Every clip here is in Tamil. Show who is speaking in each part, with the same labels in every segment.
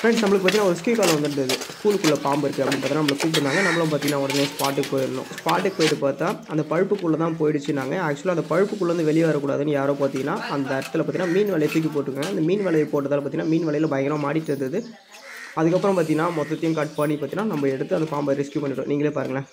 Speaker 1: ஃப்ரெண்ட்ஸ் நம்மளுக்கு பார்த்தீங்கன்னா ஒரு ரெஸ்க்யூ கால் வந்துருந்தது. ஸ்கூலுக்குள்ளே பாம்பு இருக்குது அப்படின்னு பார்த்தா நம்மளை கூப்பிட்டுருந்தாங்க. நம்மளும் பார்த்தீங்கன்னா உடனே ஸ்பாட்டுக்கு போயிருந்தோம். ஸ்பாட்டுக்கு போயிட்டு பார்த்தா அந்த பழுப்புக்குள்ளே தான் போயிடுச்சுனாங்க. ஆக்சுவலாக அந்த பழுப்புக்குள்ளேருந்து வெளியே வரக்கூடாதுன்னு யாரோ பார்த்தீங்கன்னா அந்த இடத்துல பார்த்தீங்கன்னா மீன் வலையை தூக்கி போட்டுருக்காங்க. அந்த மீன் வலையை போட்டதால் பார்த்தீங்கன்னா மீன் வலையில் பயங்கரமாக மாடிட்டு இருந்தது. அதுக்கப்புறம் பார்த்தீங்கன்னா மொத்தத்தையும் கட் பண்ணி பார்த்தீங்கன்னா நம்ம எடுத்து அந்த பாம்பை ரெஸ்க்யூ பண்ணிவிட்டோம். நீங்களே பாருங்களேன்.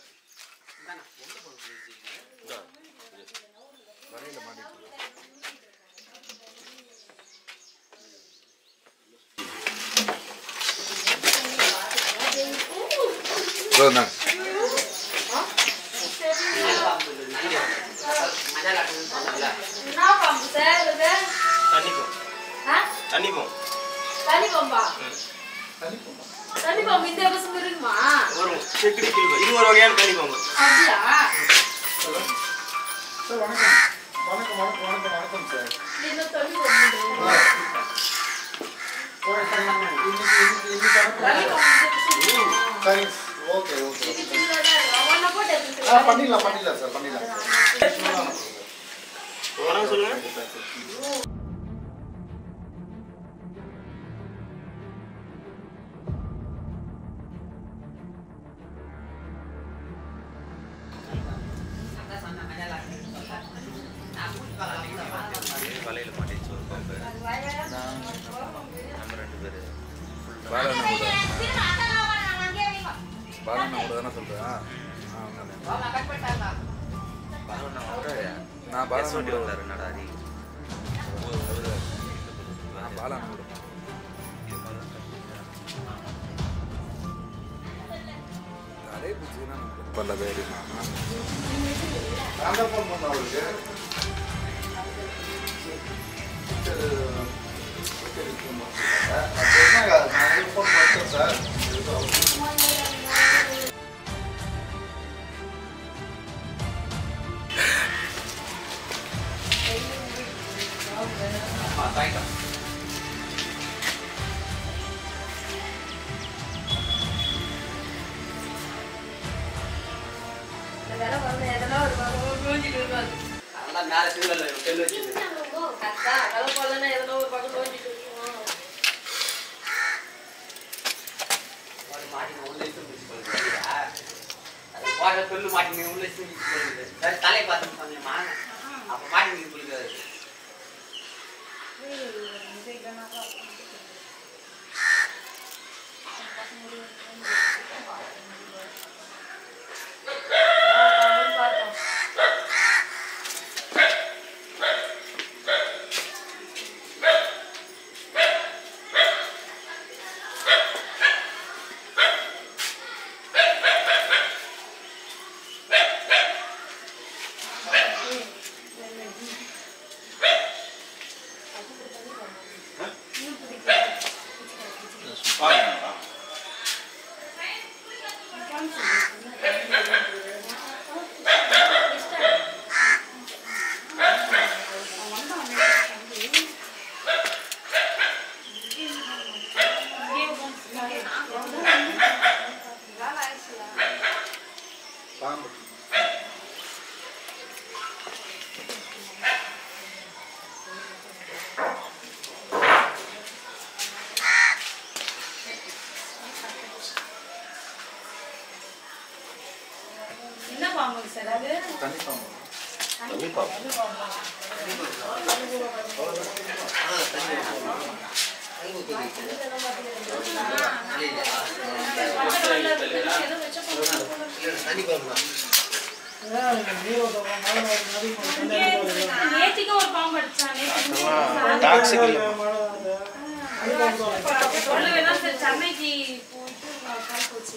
Speaker 2: தண்ணி பாம்பு இந்த பசங்க இருக்குமா?
Speaker 3: வரும். செக்கிடி கில்ப. இது ஒரு வகையான தண்ணி பாம்பு.
Speaker 2: அப்படியா?
Speaker 4: சார் வணக்கம் சார்.
Speaker 2: என்ன தண்ணி பாம்பு?
Speaker 4: சரி ஓகே. பண்ணிடலாம் சார் பண்ணிடலாம்.
Speaker 3: வணக்கம் சொல்லுங்க.
Speaker 5: வலையில மாட்டிச்சு ஒரு பாம்பு. நம்ம 2 பேரு
Speaker 6: பாலண்ணா கூட தானே சொல்கிறேன். நான் பாலண்ணா கூட
Speaker 5: வந்தாரு நடாரி.
Speaker 6: நான் பாலண்ணா கூட நிறைய பிடிச்சிங்கன்னா நமக்கு பண்ண தைரியமா
Speaker 4: நான் ஃபோன் பண்ண அவருக்கு ஃபோன் பண்ணேன் சார்.
Speaker 3: தலை பார்த்து சொன்னேம்மா அப்ப மாட்டி கொடுக்காது.
Speaker 2: என்ன பாம்பு சார் அது?
Speaker 4: தண்ணி பாம்பு.
Speaker 2: நேத்திக்கு ஒரு பாம்பு அடிச்சானே. சொல்லவேதான் சார் சென்னைக்கு போயிட்டு கால் போச்சு.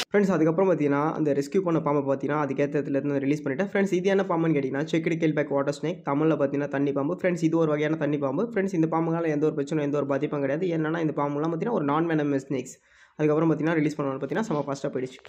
Speaker 1: ஃப்ரெண்ட்ஸ் அதுக்கப்புறம் பார்த்தீங்கன்னா அந்த ரெஸ்க்யூ பண்ண பாம்பை பார்த்தீங்கன்னா அதுக்கேற்ற இடத்துலேருந்து ரிலீஸ் பண்ணிவிட்டேன். ஃப்ரெண்ட்ஸ் இது என்ன பாம்புன்னு கேட்டிங்கன்னா செக்கிடி கேல்பேக் வாட்டர் ஸ்னேக், தமிழில் பார்த்தீங்கன்னா தண்ணி பாம்பு. ஃப்ரெண்ட்ஸ் இது ஒரு வகையான தண்ணி பாம்பு. ஃப்ரெண்ட்ஸ் இந்த பாம்புனால எந்த ஒரு பிரச்சனையும் எந்த ஒரு பாதிப்பும் கிடையாது. என்னன்னா இந்த பாம்புலாம் பார்த்தீங்கன்னா ஒரு நான் வெனமஸ் ஸ்னேக்ஸ். அதுக்கப்புறம் பார்த்தீங்கன்னா ரிலீஸ் பண்ணுவாங்க பார்த்தீங்கன்னா செம்ம ஃபாஸ்ட்டாக போயிடுச்சு.